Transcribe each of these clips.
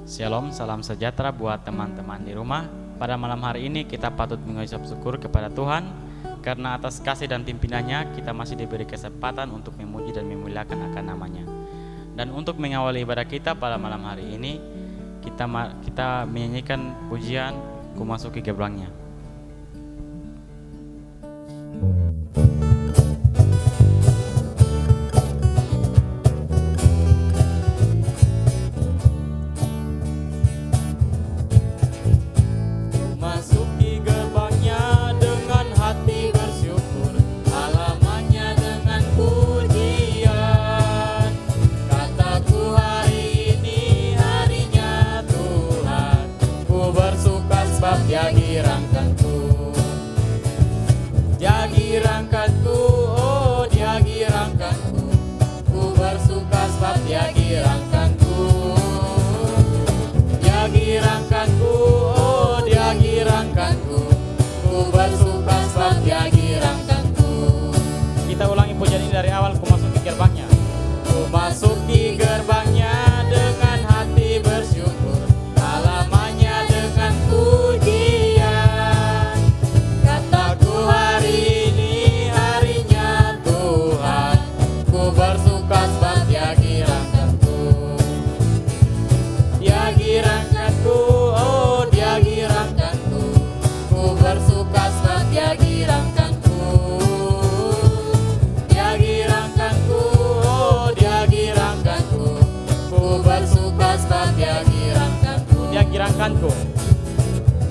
Shalom, salam sejahtera buat teman-teman di rumah. Pada malam hari ini kita patut mengucap syukur kepada Tuhan karena atas kasih dan pimpinannya kita masih diberi kesempatan untuk memuji dan memuliakan akan namanya. Dan untuk mengawali ibadah kita pada malam hari ini, kita menyanyikan pujian Ku Masuki Gerbangnya. Kita ulangi pujian ini dari awal. Ku masuki gerbangnya. Ku masuki gerbangnya dengan hati bersyukur, halamannya dengan pujian. Kataku hari ini harinya Tuhan, ku bersuka sebab Dia girangkanku. Dia girangkanku, oh Dia girangkanku. Ku bersuka sebab Dia girangkanku. Dia girangkanku,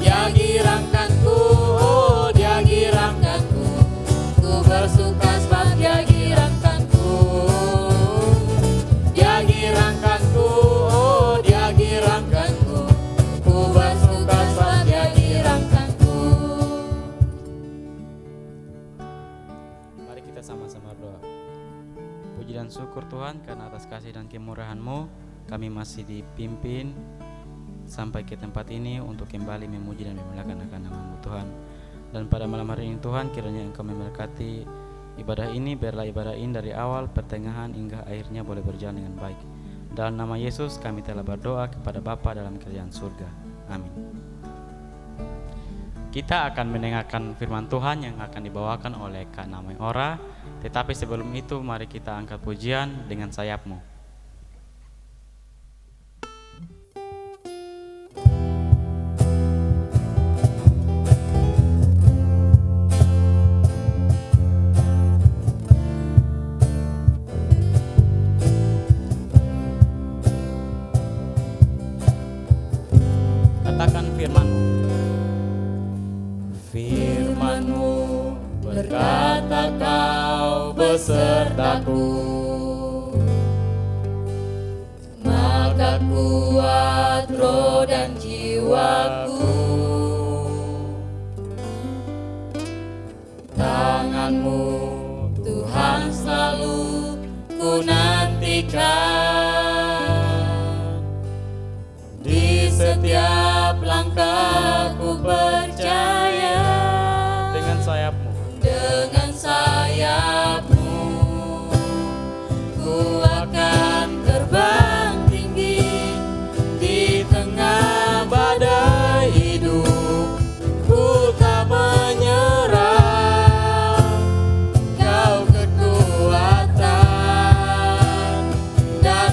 Dia girangkanku, oh Dia girangkanku. Ku bersuka sebab Dia girangkanku. Dia girangkanku, oh Dia girangkanku. Ku bersuka sebab Dia girangkanku. Mari kita sama-sama berdoa. Puji dan syukur Tuhan karena atas kasih dan kemurahan-Mu kami masih dipimpin sampai ke tempat ini untuk kembali memuji dan memuliakan akan nama-Mu Tuhan. Dan pada malam hari ini Tuhan, kiranya Engkau memberkati ibadah ini, biarlah ibadah ini dari awal, pertengahan hingga akhirnya boleh berjalan dengan baik. Dalam nama Yesus kami telah berdoa kepada Bapa dalam kerajaan surga. Amin. Kita akan mendengarkan firman Tuhan yang akan dibawakan oleh Kak Namai Ora. Tetapi sebelum itu mari kita angkat pujian dengan sayap-Mu. Katakan firman-Mu. Firman-Mu berkata Kau besertaku, maka kuat roh dan jiwaku. Tangan-Mu Tuhan selalu ku nantikan. Di setiap langkahku percaya, dengan sayap-Mu, dengan sayap-Mu ku akan terbang tinggi di tengah badai hidup. Ku tak menyerah, Kau kekuatan dan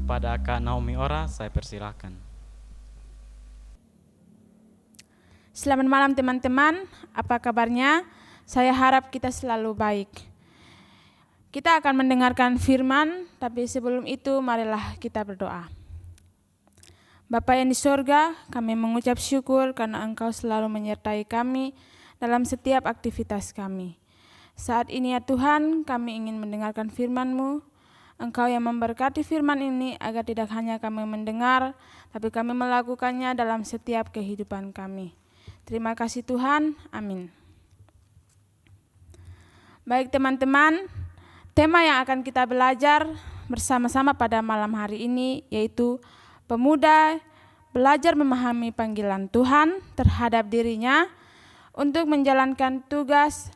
kepada Kak Naomi Ora, saya persilahkan. Selamat malam teman-teman, apa kabarnya? Saya harap kita selalu baik. Kita akan mendengarkan firman, tapi sebelum itu marilah kita berdoa. Bapa yang di sorga, kami mengucap syukur karena Engkau selalu menyertai kami dalam setiap aktivitas kami. Saat ini ya Tuhan, kami ingin mendengarkan firman-Mu. Engkau yang memberkati firman ini agar tidak hanya kami mendengar, tapi kami melakukannya dalam setiap kehidupan kami. Terima kasih Tuhan, amin. Baik teman-teman, tema yang akan kita belajar bersama-sama pada malam hari ini yaitu pemuda belajar memahami panggilan Tuhan terhadap dirinya untuk menjalankan tugas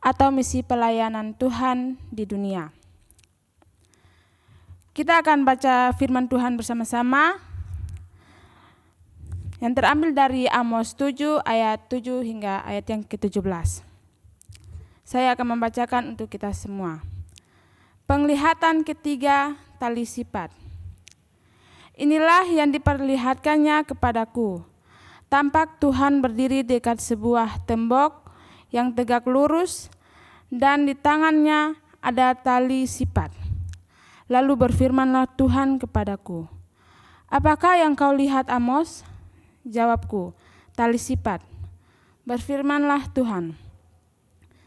atau misi pelayanan Tuhan di dunia. Kita akan baca firman Tuhan bersama-sama yang terambil dari Amos 7 ayat 7 hingga ayat yang ke-17. Saya akan membacakan untuk kita semua. Penglihatan ketiga, tali sifat. Inilah yang diperlihatkannya kepadaku. Tampak Tuhan berdiri dekat sebuah tembok yang tegak lurus, dan di tangannya ada tali sifat. Lalu berfirmanlah Tuhan kepadaku, apakah yang kau lihat Amos? Jawabku, tali sifat. Berfirmanlah Tuhan,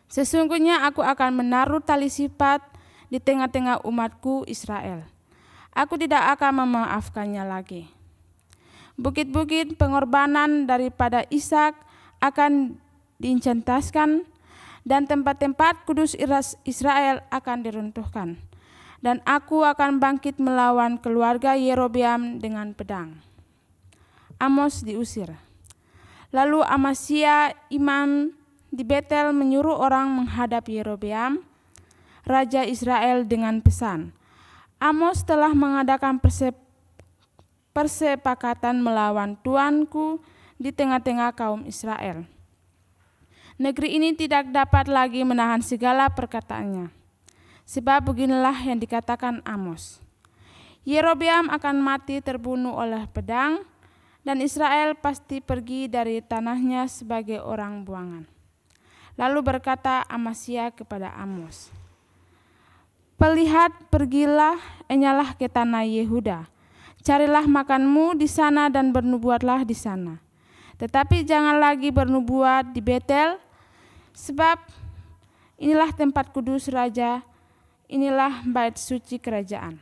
sesungguhnya aku akan menaruh tali sifat di tengah-tengah umatku Israel. Aku tidak akan memaafkannya lagi. Bukit-bukit pengorbanan daripada Ishak akan diincentaskan, dan tempat-tempat kudus Israel akan diruntuhkan. Dan aku akan bangkit melawan keluarga Yerobeam dengan pedang. Amos diusir. Lalu Amasya imam di Betel menyuruh orang menghadap Yerobeam, raja Israel dengan pesan, Amos telah mengadakan persepakatan melawan tuanku di tengah-tengah kaum Israel. Negeri ini tidak dapat lagi menahan segala perkataannya. Sebab beginilah yang dikatakan Amos. Yerobeam akan mati terbunuh oleh pedang, dan Israel pasti pergi dari tanahnya sebagai orang buangan. Lalu berkata Amasya kepada Amos, pergilah, enyalah ke tanah Yehuda. Carilah makanmu di sana dan bernubuatlah di sana. Tetapi jangan lagi bernubuat di Betel, sebab inilah tempat kudus raja, inilah bait suci kerajaan.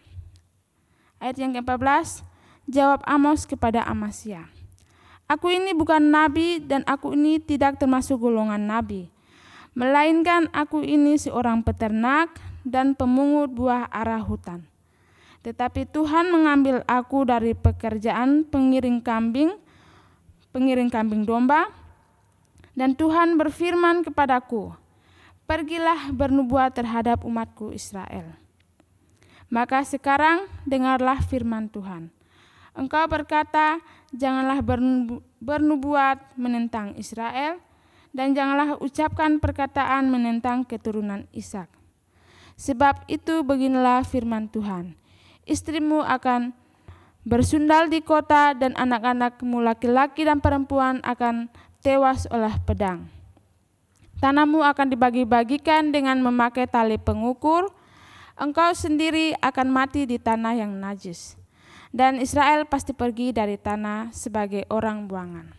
Ayat yang ke-14, jawab Amos kepada Amasya, aku ini bukan nabi dan aku ini tidak termasuk golongan nabi, melainkan aku ini seorang peternak dan pemungut buah ara hutan. Tetapi Tuhan mengambil aku dari pekerjaan pengiring kambing domba, dan Tuhan berfirman kepadaku, pergilah bernubuat terhadap umatku Israel. Maka sekarang dengarlah firman Tuhan. Engkau berkata, janganlah bernubuat menentang Israel, dan janganlah ucapkan perkataan menentang keturunan Ishak. Sebab itu beginilah firman Tuhan, istrimu akan bersundal di kota, dan anak-anakmu laki-laki dan perempuan akan tewas oleh pedang. Tanahmu akan dibagi-bagikan dengan memakai tali pengukur, engkau sendiri akan mati di tanah yang najis, dan Israel pasti pergi dari tanah sebagai orang buangan.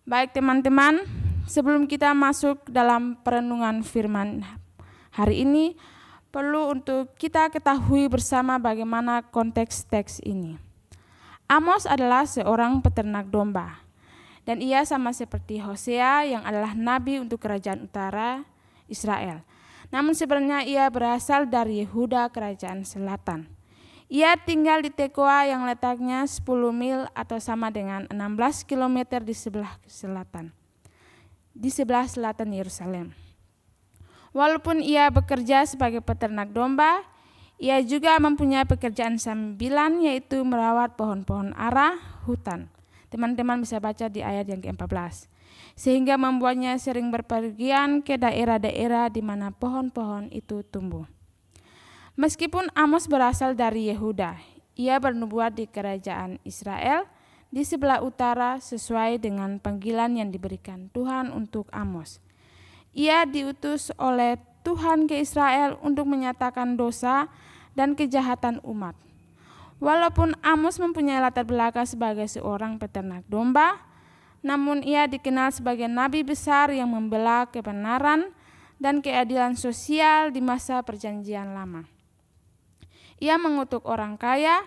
Baik teman-teman, sebelum kita masuk dalam perenungan firman hari ini, perlu untuk kita ketahui bersama bagaimana konteks teks ini. Amos adalah seorang peternak domba, dan ia sama seperti Hosea yang adalah nabi untuk kerajaan utara Israel. Namun sebenarnya ia berasal dari Yehuda kerajaan selatan. Ia tinggal di Tekoa yang letaknya 10 mil atau sama dengan 16 km di sebelah selatan Yerusalem. Walaupun ia bekerja sebagai peternak domba, ia juga mempunyai pekerjaan sambilan, yaitu merawat pohon-pohon ara hutan. Teman-teman bisa baca di ayat yang ke-14. Sehingga membuatnya sering berpergian ke daerah-daerah di mana pohon-pohon itu tumbuh. Meskipun Amos berasal dari Yehuda, ia bernubuat di kerajaan Israel di sebelah utara sesuai dengan panggilan yang diberikan Tuhan untuk Amos. Ia diutus oleh Tuhan ke Israel untuk menyatakan dosa dan kejahatan umat. Walaupun Amos mempunyai latar belakang sebagai seorang peternak domba, namun ia dikenal sebagai nabi besar yang membela kebenaran dan keadilan sosial di masa Perjanjian Lama. Ia mengutuk orang kaya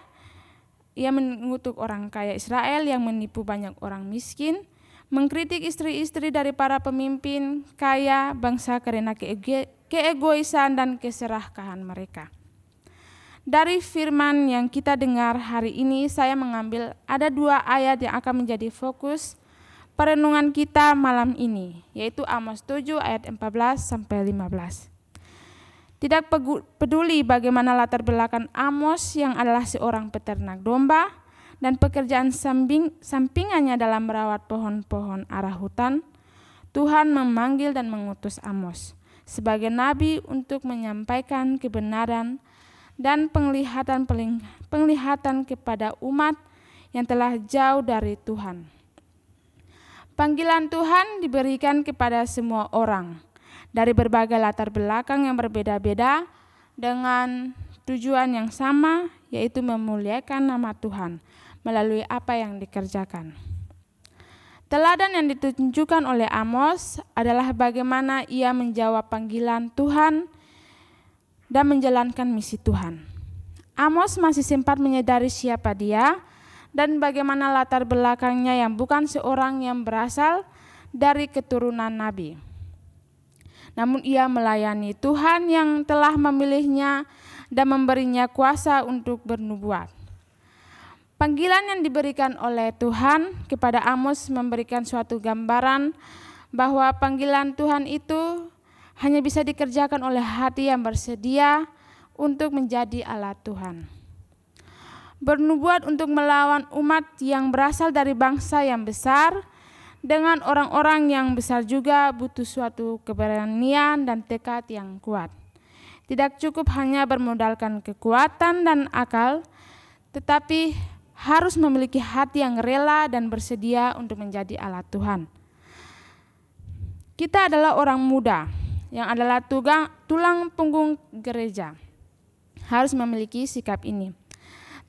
Israel yang menipu banyak orang miskin, mengkritik istri-istri dari para pemimpin kaya bangsa karena keegoisan dan keserakahan mereka. Dari firman yang kita dengar hari ini, saya mengambil ada 2 ayat yang akan menjadi fokus perenungan kita malam ini, yaitu Amos 7 ayat 14 sampai 15. Tidak peduli bagaimana latar belakang Amos yang adalah seorang peternak domba dan pekerjaan sampingannya dalam merawat pohon-pohon ara hutan, Tuhan memanggil dan mengutus Amos sebagai nabi untuk menyampaikan kebenaran dan penglihatan kepada umat yang telah jauh dari Tuhan. Panggilan Tuhan diberikan kepada semua orang dari berbagai latar belakang yang berbeda-beda dengan tujuan yang sama, yaitu memuliakan nama Tuhan melalui apa yang dikerjakan. Teladan yang ditunjukkan oleh Amos adalah bagaimana ia menjawab panggilan Tuhan dan menjalankan misi Tuhan. Amos masih sempat menyadari siapa dia dan bagaimana latar belakangnya yang bukan seorang yang berasal dari keturunan nabi. Namun ia melayani Tuhan yang telah memilihnya dan memberinya kuasa untuk bernubuat. Panggilan yang diberikan oleh Tuhan kepada Amos memberikan suatu gambaran bahwa panggilan Tuhan itu hanya bisa dikerjakan oleh hati yang bersedia untuk menjadi alat Tuhan. Bernubuat untuk melawan umat yang berasal dari bangsa yang besar dengan orang-orang yang besar juga butuh suatu keberanian dan tekad yang kuat. Tidak cukup hanya bermodalkan kekuatan dan akal, tetapi harus memiliki hati yang rela dan bersedia untuk menjadi alat Tuhan. Kita adalah orang muda yang adalah tulang punggung gereja. Harus memiliki sikap ini.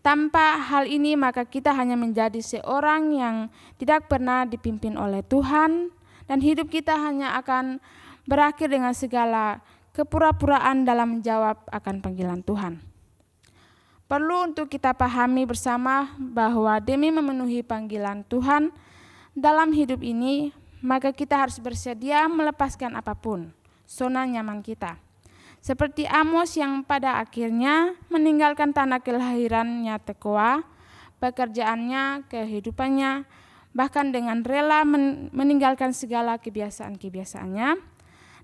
Tanpa hal ini maka kita hanya menjadi seorang yang tidak pernah dipimpin oleh Tuhan dan hidup kita hanya akan berakhir dengan segala kepura-puraan dalam menjawab akan panggilan Tuhan. Perlu untuk kita pahami bersama bahwa demi memenuhi panggilan Tuhan dalam hidup ini, maka kita harus bersedia melepaskan apapun zona nyaman kita. Seperti Amos yang pada akhirnya meninggalkan tanah kelahirannya Tekoa, pekerjaannya, kehidupannya, bahkan dengan rela meninggalkan segala kebiasaan-kebiasaannya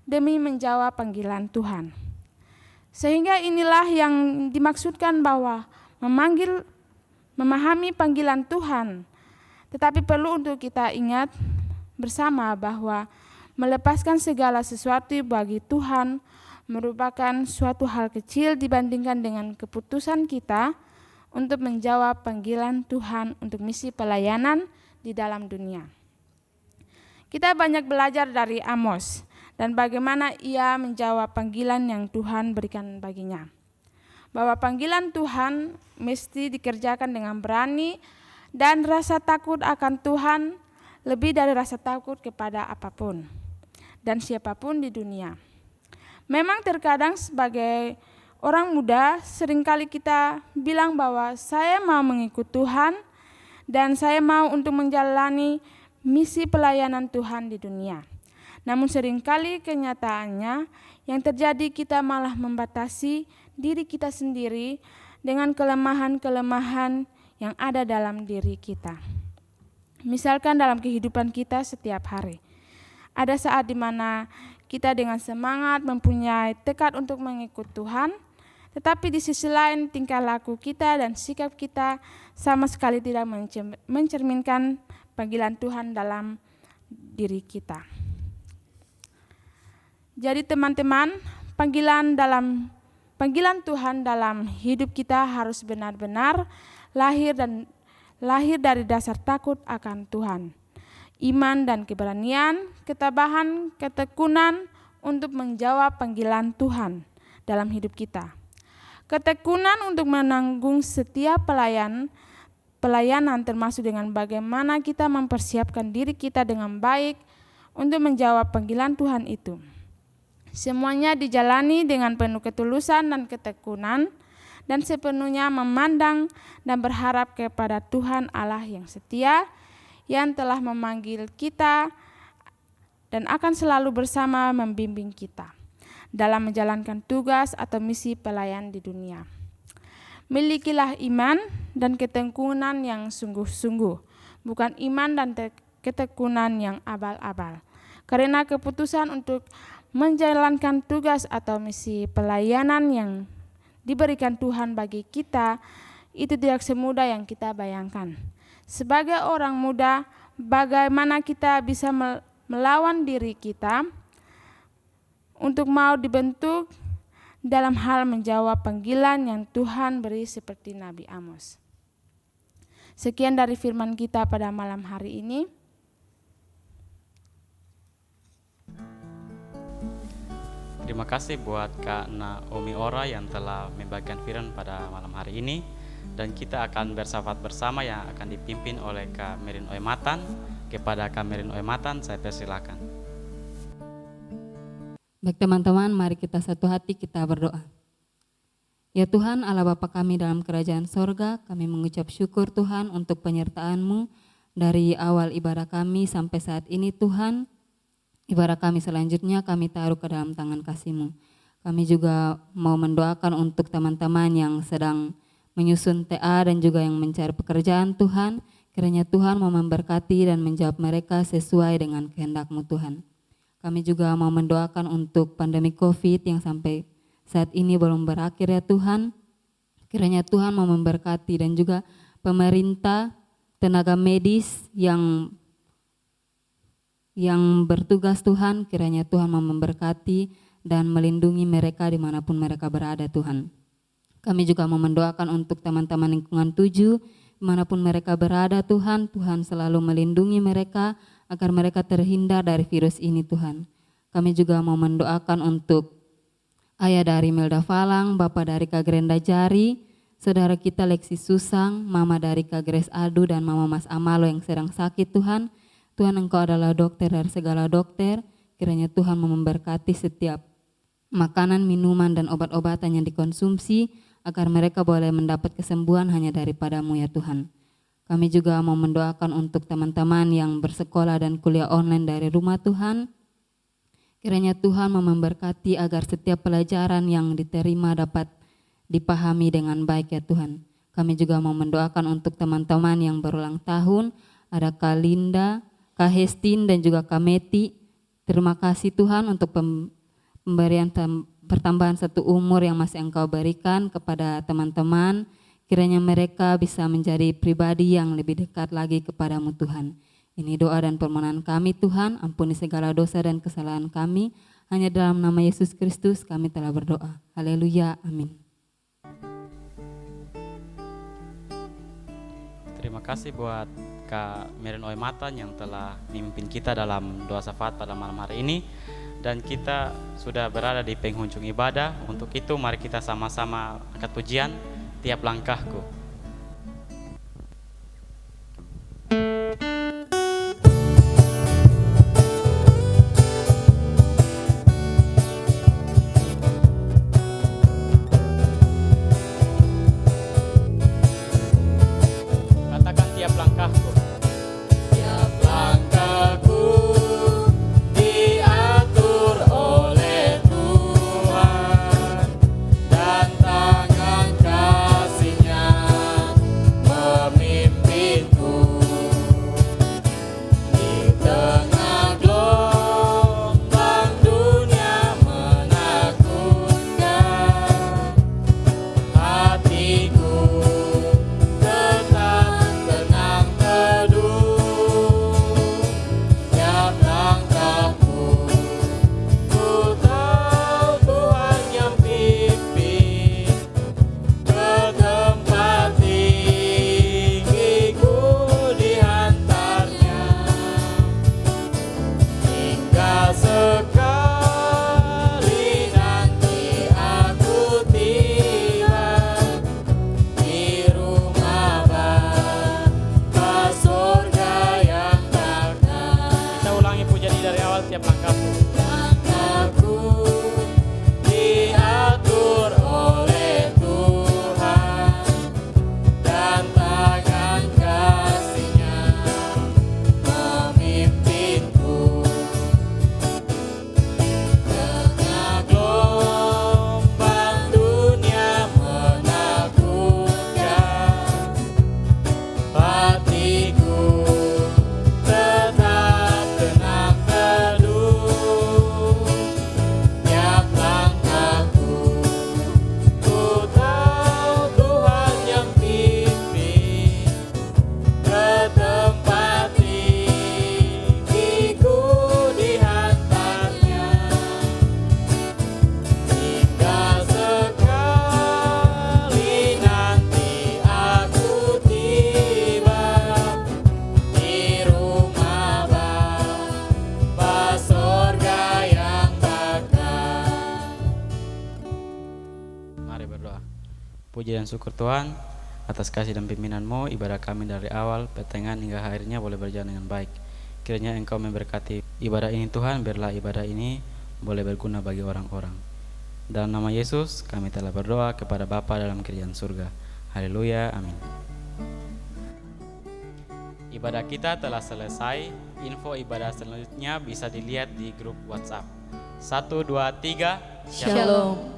demi menjawab panggilan Tuhan. Sehingga inilah yang dimaksudkan bahwa memahami panggilan Tuhan, tetapi perlu untuk kita ingat bersama bahwa melepaskan segala sesuatu bagi Tuhan merupakan suatu hal kecil dibandingkan dengan keputusan kita untuk menjawab panggilan Tuhan untuk misi pelayanan di dalam dunia. Kita banyak belajar dari Amos dan bagaimana ia menjawab panggilan yang Tuhan berikan baginya. Bahwa panggilan Tuhan mesti dikerjakan dengan berani dan rasa takut akan Tuhan lebih dari rasa takut kepada apapun dan siapapun di dunia. Memang terkadang sebagai orang muda seringkali kita bilang bahwa saya mau mengikut Tuhan dan saya mau untuk menjalani misi pelayanan Tuhan di dunia. Namun seringkali kenyataannya yang terjadi kita malah membatasi diri kita sendiri dengan kelemahan-kelemahan yang ada dalam diri kita. Misalkan dalam kehidupan kita setiap hari. Ada saat di mana kita dengan semangat mempunyai tekad untuk mengikut Tuhan, tetapi di sisi lain tingkah laku kita dan sikap kita sama sekali tidak mencerminkan panggilan Tuhan dalam diri kita. Jadi teman-teman, panggilan dalam panggilan Tuhan dalam hidup kita harus benar-benar lahir dari dasar takut akan Tuhan. Iman dan keberanian, ketabahan, ketekunan untuk menjawab panggilan Tuhan dalam hidup kita. Ketekunan untuk menanggung setiap pelayanan termasuk dengan bagaimana kita mempersiapkan diri kita dengan baik untuk menjawab panggilan Tuhan itu. Semuanya dijalani dengan penuh ketulusan dan ketekunan dan sepenuhnya memandang dan berharap kepada Tuhan Allah yang setia yang telah memanggil kita dan akan selalu bersama membimbing kita dalam menjalankan tugas atau misi pelayan di dunia. Milikilah iman dan ketekunan yang sungguh-sungguh, bukan iman dan ketekunan yang abal-abal. Karena keputusan untuk menjalankan tugas atau misi pelayanan yang diberikan Tuhan bagi kita itu tidak semudah yang kita bayangkan. Sebagai orang muda, bagaimana kita bisa melawan diri kita untuk mau dibentuk dalam hal menjawab panggilan yang Tuhan beri seperti Nabi Amos. Sekian dari firman kita pada malam hari ini. Terima kasih buat Kak Naomi Ora yang telah membagikan firman pada malam hari ini. Dan kita akan bersahabat bersama yang akan dipimpin oleh Kak Merin Oematan. Kepada Kak Merin Oematan, saya persilakan. Baik teman-teman, mari kita satu hati kita berdoa. Ya Tuhan, Allah Bapa kami dalam kerajaan sorga, kami mengucap syukur Tuhan untuk penyertaan-Mu dari awal ibadah kami sampai saat ini Tuhan. Ibadah kami selanjutnya kami taruh ke dalam tangan kasih-Mu. Kami juga mau mendoakan untuk teman-teman yang sedang menyusun TA dan juga yang mencari pekerjaan Tuhan. Kiranya Tuhan mau memberkati dan menjawab mereka sesuai dengan kehendak-Mu Tuhan. Kami juga mau mendoakan untuk pandemi COVID yang sampai saat ini belum berakhir ya Tuhan. Kiranya Tuhan mau memberkati dan juga pemerintah, tenaga medis yang bertugas Tuhan. Kiranya Tuhan mau memberkati dan melindungi mereka dimanapun mereka berada Tuhan. Kami juga mau mendoakan untuk teman-teman lingkungan 7, dimanapun mereka berada Tuhan, Tuhan selalu melindungi mereka agar mereka terhindar dari virus ini Tuhan. Kami juga mau mendoakan untuk ayah dari Melda Falang, bapak dari Kak Grenda Jari, saudara kita Lexi Susang, mama dari Kak Grace Adu dan mama Mas Amalo yang sedang sakit Tuhan. Tuhan Engkau adalah dokter dari segala dokter, kiranya Tuhan mau memberkati setiap makanan, minuman dan obat-obatan yang dikonsumsi agar mereka boleh mendapat kesembuhan hanya daripada-Mu ya Tuhan. Kami juga mau mendoakan untuk teman-teman yang bersekolah dan kuliah online dari rumah Tuhan. Kiranya Tuhan mau memberkati agar setiap pelajaran yang diterima dapat dipahami dengan baik ya Tuhan. Kami juga mau mendoakan untuk teman-teman yang berulang tahun, ada Kak Linda, Kak Hestin dan juga Kak Meti. Terima kasih Tuhan untuk pemberian pertambahan 1 umur yang masih Engkau berikan kepada teman-teman. Kiranya mereka bisa menjadi pribadi yang lebih dekat lagi kepada-Mu Tuhan. Ini doa dan permohonan kami Tuhan, ampuni segala dosa dan kesalahan kami. Hanya dalam nama Yesus Kristus kami telah berdoa. Haleluya, amin. Terima kasih buat Kak Merin Oematan yang telah memimpin kita dalam doa syafaat pada malam hari ini. Dan kita sudah berada di penghujung ibadah. Untuk itu mari kita sama-sama angkat pujian Tiap Langkahku. Katakan tiap langkahku. Tiap langkahku diatur oleh Tuhan dan tangan kasih-Nya dan syukur Tuhan atas kasih dan pimpinan-Mu. Ibadah kami dari awal, pertengahan hingga akhirnya boleh berjalan dengan baik. Kiranya Engkau memberkati ibadah ini Tuhan, biarlah ibadah ini boleh berguna bagi orang-orang. Dalam nama Yesus kami telah berdoa kepada Bapa dalam kerajaan surga. Haleluya, amin. Ibadah kita telah selesai. Info ibadah selanjutnya bisa dilihat di grup WhatsApp. 1, 2, 3. Shalom.